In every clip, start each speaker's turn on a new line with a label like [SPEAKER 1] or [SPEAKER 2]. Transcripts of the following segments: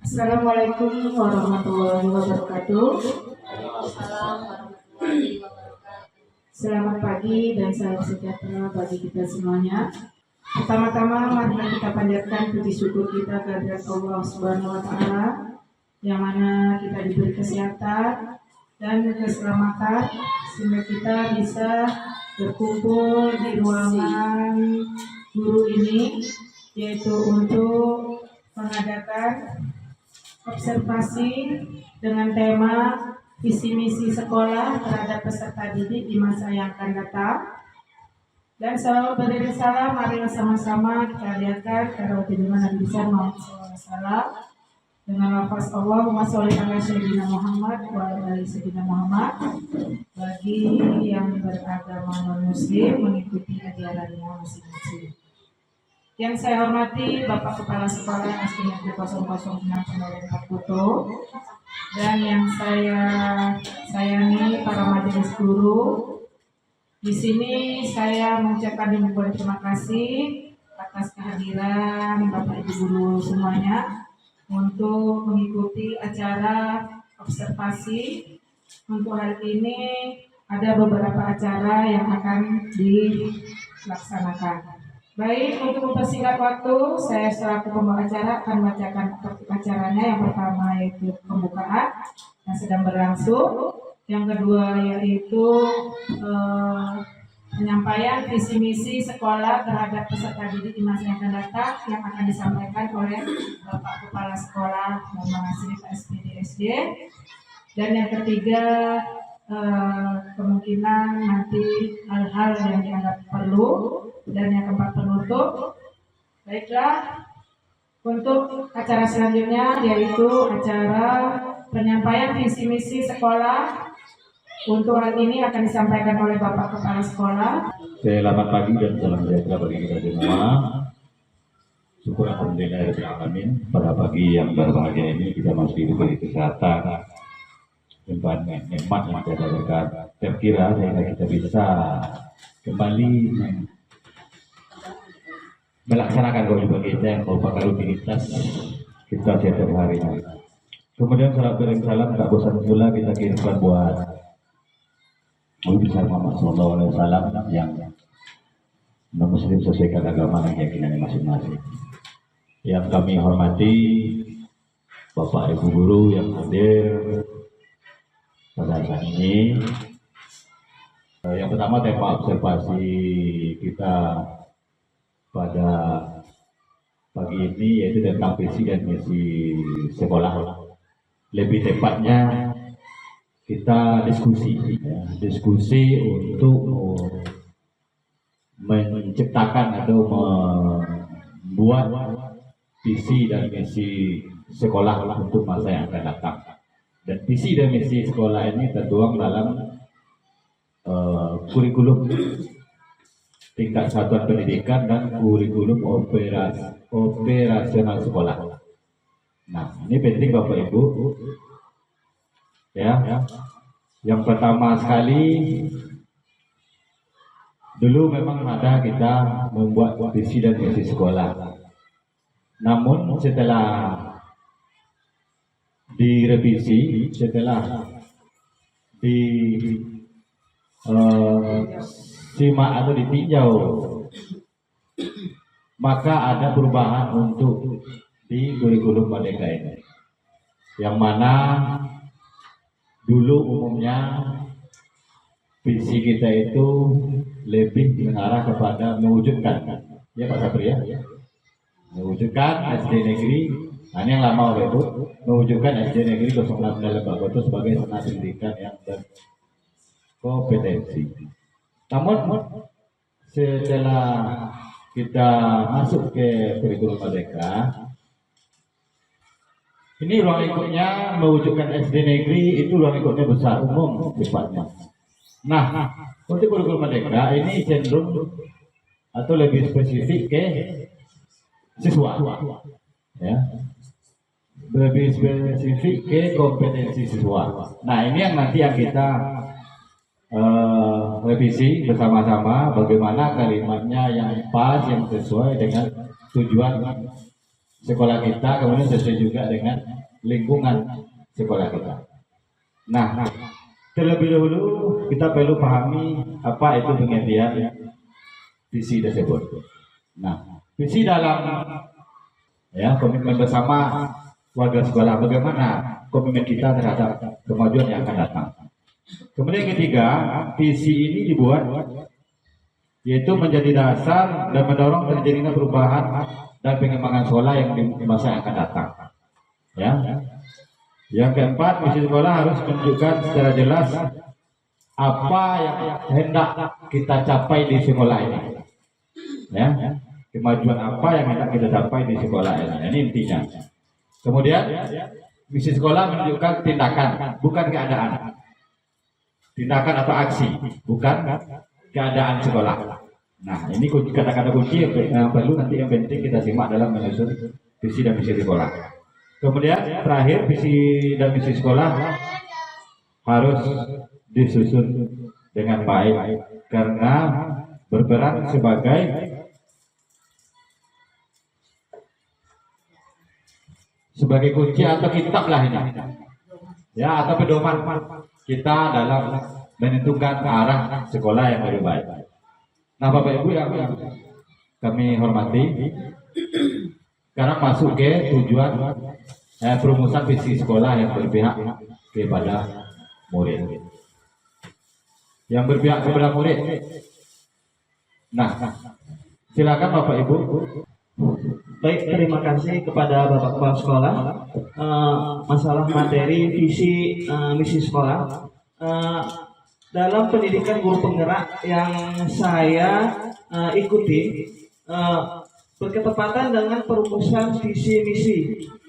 [SPEAKER 1] Assalamualaikum warahmatullahi wabarakatuh. Selamat pagi dan salam sejahtera bagi kita semuanya. Pertama-tama marilah kita panjatkan puji syukur kita kehadirat Allah Subhanahu wa taala yang mana kita diberi kesehatan dan keselamatan sehingga kita bisa berkumpul di ruangan guru ini, yaitu untuk mengadakan observasi dengan tema visi misi sekolah terhadap peserta didik di masa yang akan datang. Dan selalu berdiri salam, marilah sama-sama kita lihatkan karena junjungan Nabi besar Muhammad SAW dengan lafaz Allahumma sholli ala sayyidina Muhammad wa ala ali sayyidina Muhammad. Bagi yang beragama non-muslim mengikuti ajarannya masing-masing. Yang saya hormati Bapak Kepala Sekolah SD Negeri 006 Pemerintah Kuto, dan yang saya sayangi para majelis guru. Di sini saya mengucapkan ribuan terima kasih atas kehadiran Bapak Ibu guru semuanya untuk mengikuti acara observasi. Untuk hari ini ada beberapa acara yang akan dilaksanakan. Baik, untuk mempersingkat waktu, saya selaku pembawa acara akan membacakan acaranya. Yang pertama yaitu pembukaan yang sedang berlangsung. Yang kedua yaitu penyampaian visi misi sekolah terhadap peserta didik di masa yang akan datang yang akan disampaikan oleh Bapak Kepala Sekolah Muhammad Nasir SPD. Dan yang ketiga kemungkinan nanti hal-hal yang dianggap perlu. Dan yang keempat penutup. Baiklah, untuk acara selanjutnya yaitu acara penyampaian visi misi sekolah. Untuk hari ini akan disampaikan oleh Bapak Kepala Sekolah.
[SPEAKER 2] Selamat pagi dan salam sejahtera bagi kita semua. Syukur alhamdulillah alamin. Pada pagi yang berbahagia ini kita masih diberi kesehatan, dan nikmat yang kita terkira sehingga kita bisa kembali melaksanakan kewajiban kita yang merupakan rutinitas kita setiap harinya. Kemudian salam salam tak bosan pula kita kirimkan buat Nabi besar Muhammad SAW yang non-muslim sesuai agama dan keyakinan masing-masing. Yang kami hormati Bapak Ibu guru yang hadir pada saat ini. Yang pertama tema observasi kita pada pagi ini yaitu tentang visi dan misi sekolah. Lebih tepatnya kita diskusi untuk menciptakan atau membuat visi dan misi sekolah untuk masa yang akan datang. Dan visi dan misi sekolah ini tertuang dalam kurikulum tingkat satuan pendidikan dan kurikulum operasional sekolah. Nah, ini penting Bapak Ibu. Ya. Yang pertama sekali, dulu memang ada kita membuat visi dan misi sekolah. Namun setelah direvisi, setelah simak atau ditinjau, maka ada perubahan untuk di kurikulum Merdeka ini, yang mana dulu umumnya visi kita itu lebih mengarah kepada mewujudkan, ya Pak Sapri ya, mewujudkan SD negeri. Nah, ini yang lama itu mewujudkan SD negeri 06 Lebak Goto sebagai senat pendidikan yang berkompetensi. Namun setelah kita masuk ke kurikulum Merdeka, ini ruang lingkupnya mewujudkan SD negeri itu ruang lingkupnya besar, umum sifatnya. Nah, untuk kurikulum Merdeka ini cenderung atau lebih spesifik ke siswa, ya, lebih spesifik ke kompetensi siswa. Nah, ini yang nanti yang kita revisi bersama-sama bagaimana kalimatnya yang pas, yang sesuai dengan tujuan sekolah kita, kemudian sesuai juga dengan lingkungan sekolah kita. Nah, terlebih dahulu kita perlu pahami apa itu pengertian visi tersebut. Nah, visi dalam komitmen bersama warga sekolah, bagaimana komitmen kita terhadap kemajuan yang akan datang. Kemudian ketiga, visi ini dibuat yaitu menjadi dasar dan mendorong terjadinya perubahan dan pengembangan sekolah yang di masa yang akan datang. Ya. Yang keempat, visi sekolah harus menunjukkan secara jelas apa yang hendak kita capai di sekolah ini. Ya, kemajuan apa yang hendak kita capai di sekolah ini. Ini intinya. Kemudian, visi sekolah menunjukkan tindakan, bukan keadaan. Tindakan atau aksi, bukan keadaan sekolah. Nah, ini kata-kata kunci yang perlu nanti yang penting kita simak dalam menyusun visi dan misi sekolah. Kemudian terakhir, visi dan misi sekolah harus disusun dengan baik karena berperan sebagai kunci atau kitab lah ini, ya, atau pedoman kita dalam menentukan arah sekolah yang lebih baik. Nah, Bapak Ibu yang kami hormati, sekarang masuk ke tujuan perumusan visi sekolah yang berpihak kepada murid. Yang berpihak kepada murid. Nah, silakan Bapak Ibu.
[SPEAKER 3] Baik, terima kasih kepada Bapak Kepala Sekolah. Masalah materi visi misi sekolah dalam pendidikan guru penggerak yang saya ikuti berketepatan dengan perumusan visi misi.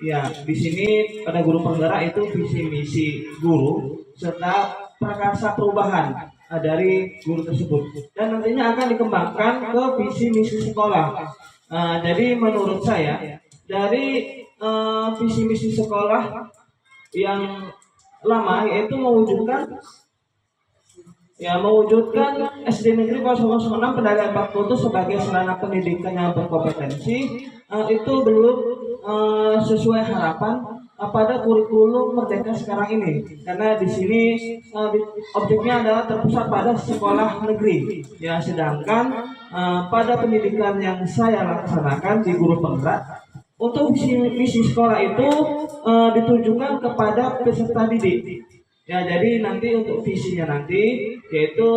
[SPEAKER 3] Ya, di sini pada guru penggerak itu visi misi guru serta prakarsa perubahan dari guru tersebut dan nantinya akan dikembangkan ke visi misi sekolah. Jadi menurut saya dari visi misi sekolah yang lama yaitu mewujudkan SD Negeri 006 Pedagang Batu sebagai sarana pendidikan yang berkompetensi itu belum sesuai harapan pada kurikulum Merdeka sekarang ini, karena di sini objeknya adalah terpusat pada sekolah negeri. Ya, sedangkan pada pendidikan yang saya laksanakan di guru penggerak untuk visi sekolah itu ditujukan kepada peserta didik. Ya, jadi nanti untuk visinya nanti yaitu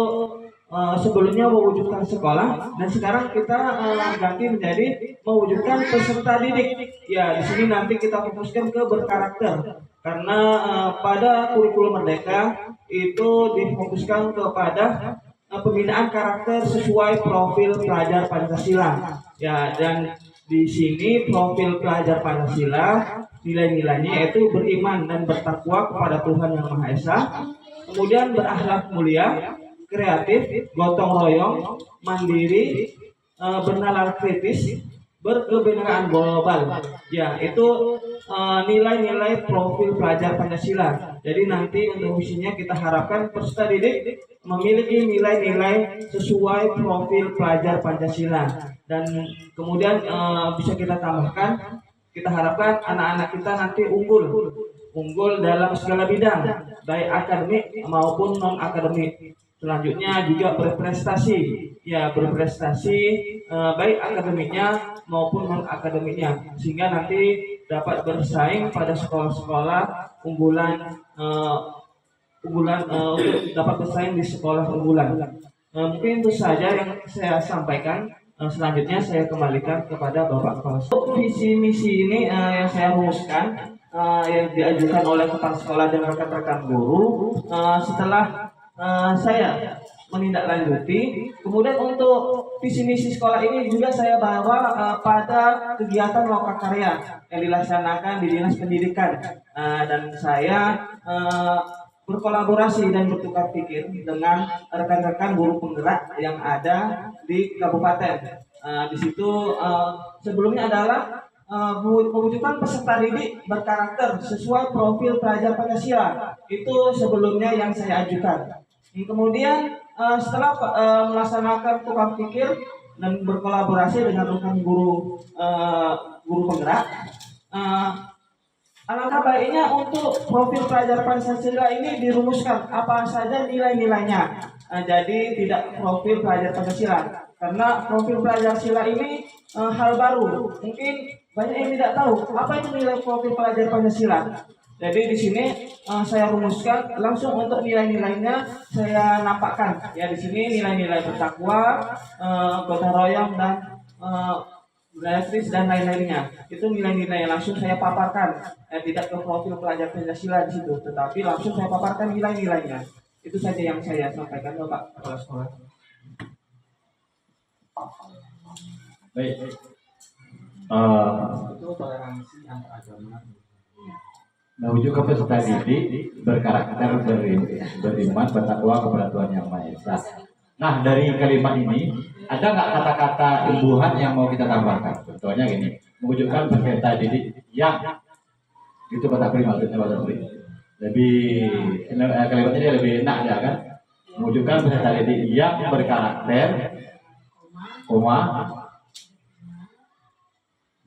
[SPEAKER 3] sebelumnya mewujudkan sekolah dan sekarang kita ganti menjadi mewujudkan peserta didik. Ya, di sini nanti kita fokuskan ke berkarakter karena pada kurikulum Merdeka itu difokuskan kepada pembinaan karakter sesuai profil pelajar Pancasila. Ya, dan di sini profil pelajar Pancasila nilai-nilainya yaitu beriman dan bertakwa kepada Tuhan Yang Maha Esa, kemudian berakhlak mulia, kreatif, gotong royong, mandiri, bernalar kritis, berkebenaran global. Ya, itu nilai-nilai profil pelajar Pancasila. Jadi nanti untuk visinya kita harapkan peserta didik memiliki nilai-nilai sesuai profil pelajar Pancasila. Dan kemudian bisa kita tambahkan, kita harapkan anak-anak kita nanti unggul dalam segala bidang, baik akademik maupun non akademik. Selanjutnya juga berprestasi, baik akademiknya maupun non akademiknya, sehingga nanti dapat bersaing pada sekolah-sekolah unggulan untuk dapat bersaing di sekolah unggulan. Mungkin itu saja yang saya sampaikan. Selanjutnya saya kembalikan kepada Bapak Kepala Sekolah. Visi misi ini yang saya rumuskan yang diajukan oleh kepala sekolah dan rekan-rekan guru setelah saya menindaklanjuti. Kemudian untuk visi misi sekolah ini juga saya bawa pada kegiatan lokakarya yang dilaksanakan di Dinas Pendidikan, dan saya berkolaborasi dan bertukar pikir dengan rekan-rekan guru penggerak yang ada di kabupaten. Di situ sebelumnya adalah mewujudkan peserta didik berkarakter sesuai profil pelajar Pancasila. Itu sebelumnya yang saya ajukan. Kemudian setelah melaksanakan tukar pikir dan berkolaborasi dengan rekan guru guru penggerak. Alangkah baiknya untuk profil pelajar Pancasila ini dirumuskan apa saja nilai-nilainya. Jadi tidak profil pelajar Pancasila, karena profil pelajar sila ini hal baru. Mungkin banyak yang tidak tahu apa itu nilai profil pelajar Pancasila. Jadi di sini saya rumuskan langsung untuk nilai-nilainya saya nampakkan. Ya di sini nilai-nilai bertakwa, gotong royong dan budaya kris dan lain-lainnya. Itu nilai-nilai yang langsung saya paparkan. Tidak ke profil pelajar Pancasila di situ, tetapi langsung saya paparkan nilai-nilainya. Itu saja yang saya sampaikan, Bapak Kepala Sekolah.
[SPEAKER 2] Baik.
[SPEAKER 3] Itu toleransi antar agama.
[SPEAKER 2] Mewujudkan peserta didik berkarakter beriman, bertakwa kepada Tuhan Yang Maha Esa. Nah, dari kalimat ini ada nggak kata-kata imbuhan yang mau kita tambahkan? Contohnya gini, mewujudkan peserta didik yang itu Pak Pri maksudnya Pak Pri. Kalimat ini lebih enak ya kan? Mewujudkan peserta didik yang berkarakter,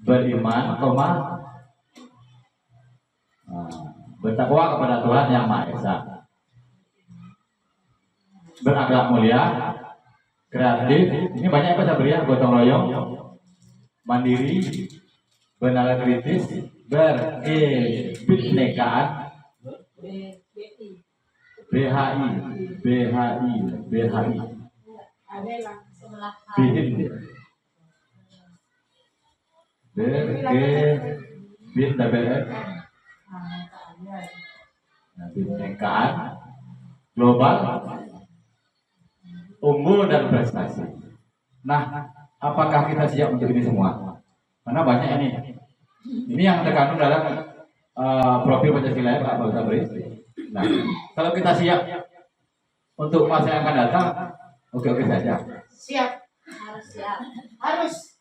[SPEAKER 2] beriman, bertakwa kepada Tuhan Yang Maha Esa, berakhlak mulia, kreatif. Ini banyak apa saya gotong royong, mandiri, bernalar kritis, berkebinekaan, BHI, kebinekaan, global, unggul dan prestasi. Nah, apakah kita siap untuk ini semua? Karena banyak ini. Ini yang terkandung dalam profil Pancasila ya Pak Sabri. Nah, kalau kita siap untuk masa yang akan datang, oke saja.
[SPEAKER 4] Siap. Harus siap. Harus.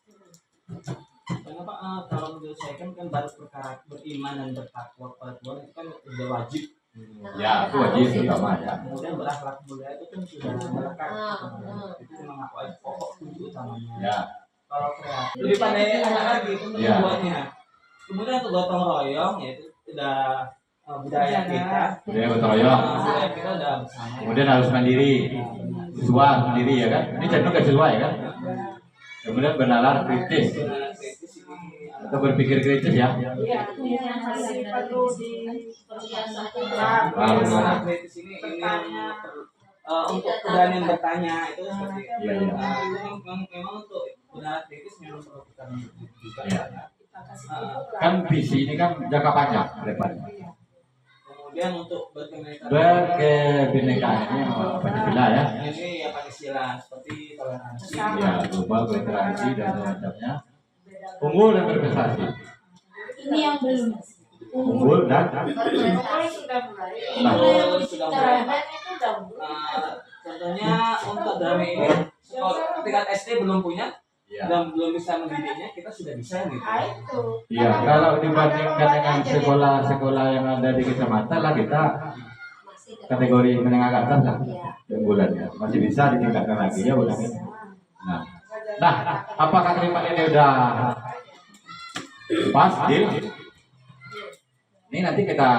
[SPEAKER 3] Karena Pak, kalau menurut saya kan baru perkara beriman dan bertakwa kepada Tuhan itu kan sudah wajib.
[SPEAKER 2] Ya, itu wajib utama ya.
[SPEAKER 3] Kemudian berakhlak mulia itu kan sudah melekat. Itu memang wajib pokok itu utamanya.
[SPEAKER 2] Ya.
[SPEAKER 3] Kalau kreatif lebih pandai anak lagi untuk membuatnya. Kemudian untuk gotong royong yaitu sudah budaya kita.
[SPEAKER 2] Budaya gotong royong.
[SPEAKER 3] Budaya kita udah bersama.
[SPEAKER 2] Kemudian harus mandiri, siswa mandiri ya kan? Ini cenderung ke siswa ya kan? Kemudian bernalar kritis atau berpikir kritis ya.
[SPEAKER 1] Iya, yang masih perlu
[SPEAKER 3] Bernalar kritis ini untuk keberanian bertanya itu seperti itu.
[SPEAKER 2] Iya.
[SPEAKER 3] Memang untuk bernalar kritis memang perlu kita juga.
[SPEAKER 2] Iya. Kan visi ini kan jangka panjang ke depannya.
[SPEAKER 3] Kemudian untuk berkebinekaan
[SPEAKER 2] Berkebinekaan ini Pancasila ya.
[SPEAKER 3] ini ya Pancasila seperti toleransi.
[SPEAKER 2] Ya, global, toleransi dan semacamnya. Unggul dan berprestasi.
[SPEAKER 4] Ini yang belum.
[SPEAKER 2] Unggul dan
[SPEAKER 1] sudah mulai.
[SPEAKER 2] nah,
[SPEAKER 3] Sudah
[SPEAKER 4] Cara
[SPEAKER 3] mulai.
[SPEAKER 4] itu udah mulai.
[SPEAKER 3] Contohnya untuk drama ini sekolah tingkat SD belum punya
[SPEAKER 2] ya.
[SPEAKER 3] dan belum bisa mendidiknya, kita sudah bisa gitu.
[SPEAKER 1] Nah, itu.
[SPEAKER 2] Iya, kalau dibandingkan dengan sekolah-sekolah yang ada di kecamatan lah kita
[SPEAKER 4] Masih
[SPEAKER 2] kategori menengah ke atas lah
[SPEAKER 4] Iya.
[SPEAKER 2] keunggulannya masih bisa ditingkatkan lagi ya udah. Nah, apakah kalimat ini udah pas deal? Ini nanti kita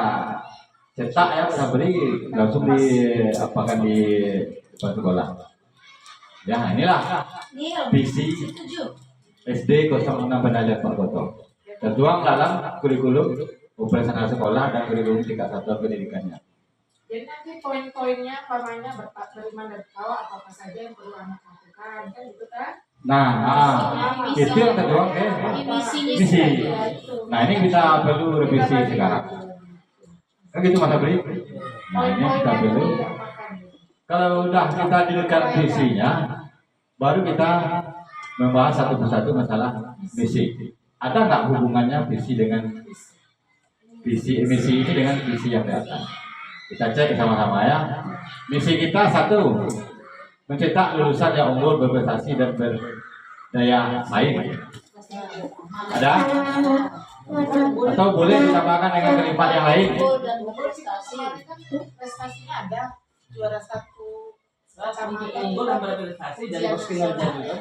[SPEAKER 2] cetak ya, kita beri langsung di apakan di depan sekolah. Ya, inilah
[SPEAKER 4] Nil.
[SPEAKER 2] visi
[SPEAKER 4] Setuju.
[SPEAKER 2] SD 06 Benajar Pak Goto. Tertuang dalam kurikulum operasional sekolah dan kurikulum tingkat satuan pendidikannya.
[SPEAKER 1] Jadi nanti poin-poinnya pamannya beriman dan bertakwa apa saja yang perlu anak lakukan kan itu kan?
[SPEAKER 2] Nah, itu yang tertuang
[SPEAKER 4] Misinya
[SPEAKER 2] misi.
[SPEAKER 4] sudah itu.
[SPEAKER 2] Nah, ini kita perlu revisi sekarang. Kan gitu Mas Abri? Nah, ini kita perlu. Kalau udah kita di dekat visinya, baru kita membahas satu persatu masalah misi. Ada nggak hubungannya visi dengan misi ini dengan visi yang di atas? Kita cek sama-sama ya. Misi kita satu, mencetak lulusan yang unggul, berprestasi dan berdaya saing. Ada? Atau boleh ditambahkan dengan kalimat yang lain?
[SPEAKER 4] Unggul dan berprestasi.
[SPEAKER 1] Prestasinya ada juara 1
[SPEAKER 3] Karena unggul dan berprestasi dari bos kinerja juga.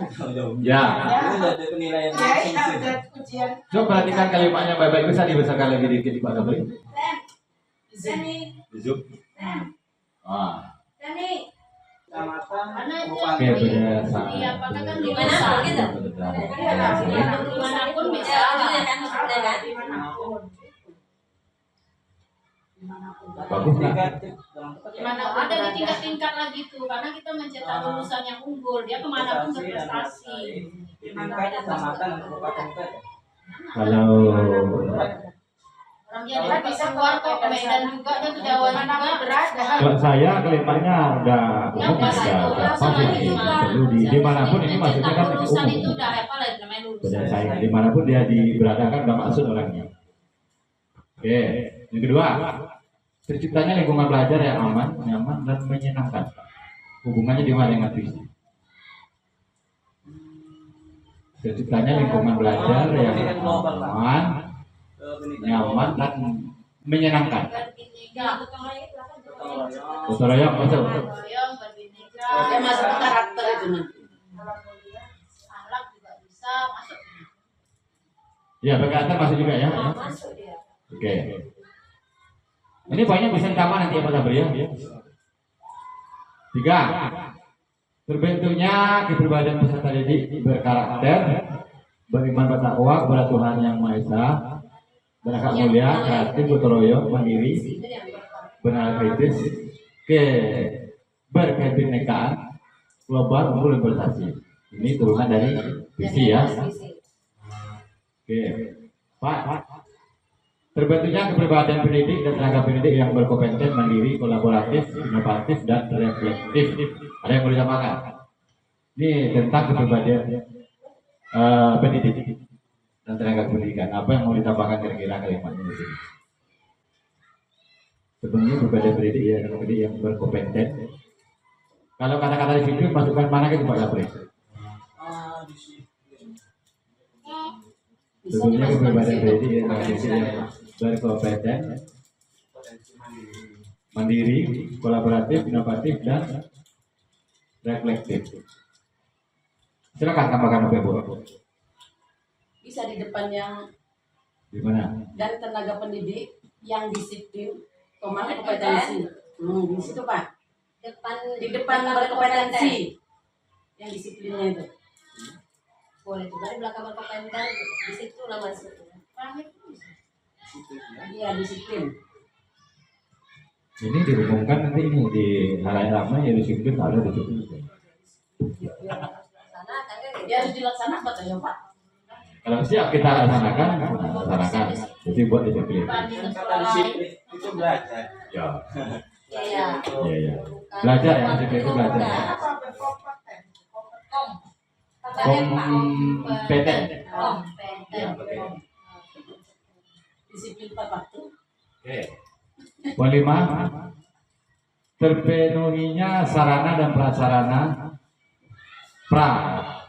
[SPEAKER 2] Ya.
[SPEAKER 3] Itu ada penilaian
[SPEAKER 1] Ya,
[SPEAKER 3] masing-masing.
[SPEAKER 1] ada ujian.
[SPEAKER 2] Coba perhatikan kalimatnya baik-baik, bisa dibesarkan lagi dikit Pak Sabri.
[SPEAKER 4] Dani,
[SPEAKER 2] Zoom. Ah.
[SPEAKER 4] Dani.
[SPEAKER 3] Kecamatan,
[SPEAKER 4] Mana aja?
[SPEAKER 3] kabupaten.
[SPEAKER 2] Oke, berdasar.
[SPEAKER 4] Iya, apakah kan dimanapun gitu? Dimanapun bisa.
[SPEAKER 2] Bagus nggak?
[SPEAKER 4] Mana ada di tingkat-tingkat lagi tuh, karena kita mencetak lulusan yang unggul, dia kemanapun berprestasi.
[SPEAKER 3] Di tingkat kecamatan, kabupaten itu.
[SPEAKER 2] Kalau
[SPEAKER 4] Orang dia bisa keluar kok ke Medan juga, dia ke Jawa juga.
[SPEAKER 2] kalau saya kalimatnya udah umum, udah pas ini. Perlu dimanapun ini maksudnya kan
[SPEAKER 4] Lulusan itu
[SPEAKER 2] umum.
[SPEAKER 4] udah apa lah namanya lulusan.
[SPEAKER 2] Beda saya dimanapun dia diberadakan udah maksud orangnya. Oke, yang kedua, terciptanya lingkungan belajar yang aman, nyaman dan menyenangkan. Hubungannya di mana dengan visi? Terciptanya lingkungan belajar yang aman, nyaman dan menyenangkan.
[SPEAKER 4] Berbineka.
[SPEAKER 2] Betul ya, betul.
[SPEAKER 4] Yang berbineka.
[SPEAKER 5] Dia masuk ke karakter itu nanti.
[SPEAKER 4] Akhlak juga bisa masuk.
[SPEAKER 2] Ya, berkata masuk juga ya.
[SPEAKER 4] Masuk dia.
[SPEAKER 2] Oke. Ini banyak bisa sama nanti ya Pak Sabri ya. Tiga, terbentuknya kepribadian peserta didik berkarakter, beriman bertakwa kepada Tuhan Yang Maha Esa, berakhlak mulia, kreatif, gotong royong, mandiri, benar kritis, berkebinekaan, global, unggul, dan berprestasi. Ini turunan dari visi ya. Oke, Pak. Terbentuknya kepribadian pendidik dan tenaga pendidik yang berkompeten, mandiri, kolaboratif, inovatif, dan reflektif. Ada yang mau ditambahkan? Ini tentang kepribadian pendidik dan tenaga pendidikan. Apa yang mau ditambahkan kira-kira kalimatnya di sini? Sebenarnya kepribadian pendidik ya, pendidik yang berkompeten. Kalau kata-kata disiplin masukkan mana ke Pak Sabri? Sebenarnya kepribadian pendidik ya, tenaga pendidik yang berkompeten, mandiri, kolaboratif, inovatif, dan reflektif. Silakan tambahkan apa Bu?
[SPEAKER 5] Bisa di depan yang
[SPEAKER 2] Di mana?
[SPEAKER 5] dan tenaga pendidik yang disiplin, kompetensi. Di situ Pak. Di depan berkompetensi yang disiplinnya itu.
[SPEAKER 4] Boleh juga di belakang berkompeten, di situ lah masuk.
[SPEAKER 5] Iya disiplin.
[SPEAKER 2] Ini diumumkan nanti ini di halayak ramai ya disiplin ada disiplin.
[SPEAKER 5] Dia harus dilaksanakan ya Pak.
[SPEAKER 2] Kalau siap kita laksanakan, Jadi buat disiplin.
[SPEAKER 3] Kata disiplin itu belajar.
[SPEAKER 2] Ya,
[SPEAKER 4] Iya.
[SPEAKER 2] iya, iya. Belajar ya, disiplin itu belajar.
[SPEAKER 1] Apa berkompeten?
[SPEAKER 2] Kompeten. Ya,
[SPEAKER 4] Kompeten.
[SPEAKER 5] Disiplin tepat waktu.
[SPEAKER 2] Oke. Poin 5. Terpenuhinya sarana dan prasarana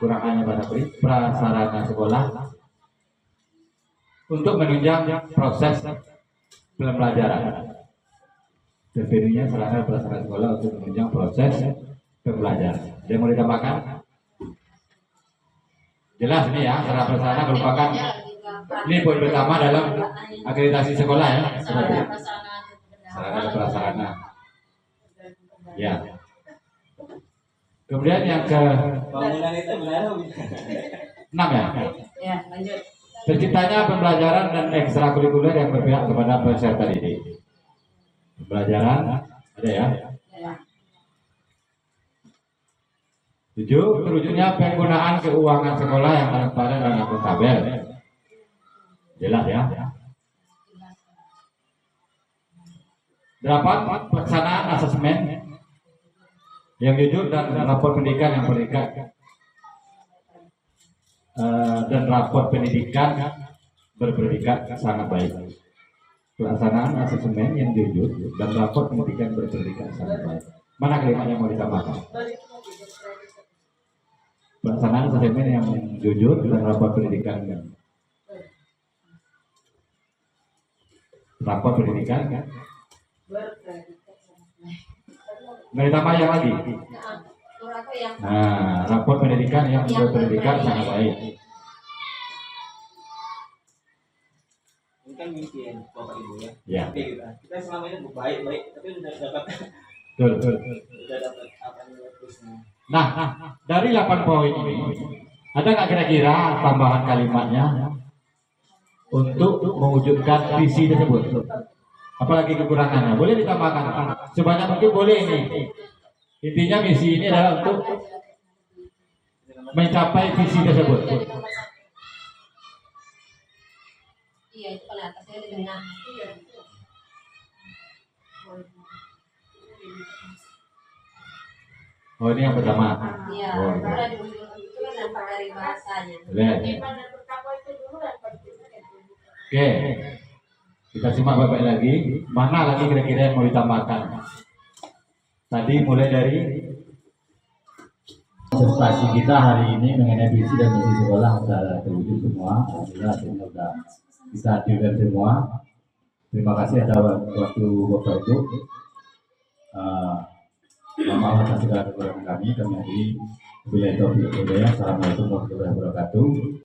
[SPEAKER 2] kurangannya pada prasarana sekolah untuk menunjang proses pembelajaran. Terpenuhinya sarana dan prasarana sekolah untuk menunjang proses pembelajaran. Ada yang mau ditambahkan? Jelas ini ya, sarana prasarana merupakan ini poin pertama dalam akreditasi sekolah ya. Sarana dan prasarana. Ya. Kemudian yang ke
[SPEAKER 3] Bangunan itu benar atau bukan?
[SPEAKER 2] 6 ya.
[SPEAKER 5] Ya lanjut.
[SPEAKER 2] Terciptanya pembelajaran dan ekstrakurikuler yang berpihak kepada peserta didik. Pembelajaran ada ya.
[SPEAKER 5] Ya.
[SPEAKER 2] 7. Terwujudnya penggunaan keuangan sekolah yang transparan dan akuntabel. Jelas ya. 8. Pelaksanaan asesmen yang jujur dan rapor pendidikan yang berikat dan rapor pendidikan berpredikat sangat baik. Pelaksanaan asesmen yang jujur dan rapor pendidikan berpredikat sangat baik. Mana kalimat yang mau ditambahkan? Pelaksanaan asesmen yang jujur dan rapor pendidikan kan? Mau ditambah yang lagi?
[SPEAKER 5] yang
[SPEAKER 2] Nah, rapor pendidikan yang
[SPEAKER 5] Yang
[SPEAKER 2] pendidikan
[SPEAKER 5] baik.
[SPEAKER 2] sangat baik.
[SPEAKER 3] Ini kan mimpi ya, Bapak Ibu ya.
[SPEAKER 2] Ya,
[SPEAKER 3] Mimpi kita selama ini baik-baik, tapi udah dapat
[SPEAKER 2] betul.
[SPEAKER 3] udah dapat apa nilai plusnya.
[SPEAKER 2] Nah, dari 8 poin ini, ada nggak kira-kira tambahan kalimatnya untuk mewujudkan visi tersebut? Apalagi kekurangannya, boleh ditambahkan sebanyak mungkin, boleh ini. Intinya misi ini adalah untuk mencapai visi tersebut.
[SPEAKER 5] iya itu paling atasnya di tengah.
[SPEAKER 2] Oh, ini yang pertama.
[SPEAKER 5] Iya,
[SPEAKER 2] Oh,
[SPEAKER 5] udah di ujung itu kan dampak dari bahasanya.
[SPEAKER 2] boleh.
[SPEAKER 4] Iman dan bertakwa itu dulu yang penting.
[SPEAKER 2] Oke, kita simak bapak lagi. Mana lagi kira-kira yang mau ditambahkan? Tadi mulai dari prestasi kita hari ini mengenai visi dan misi sekolah sudah terwujud semua. Alhamdulillah hasilnya sudah kita hadirkan semua. Terima kasih atas waktu bapak ibu. Mohon maaf atas segala kekurangan kami. Kami hari wilayah Taufiq Hidayah. Assalamualaikum warahmatullahi wabarakatuh.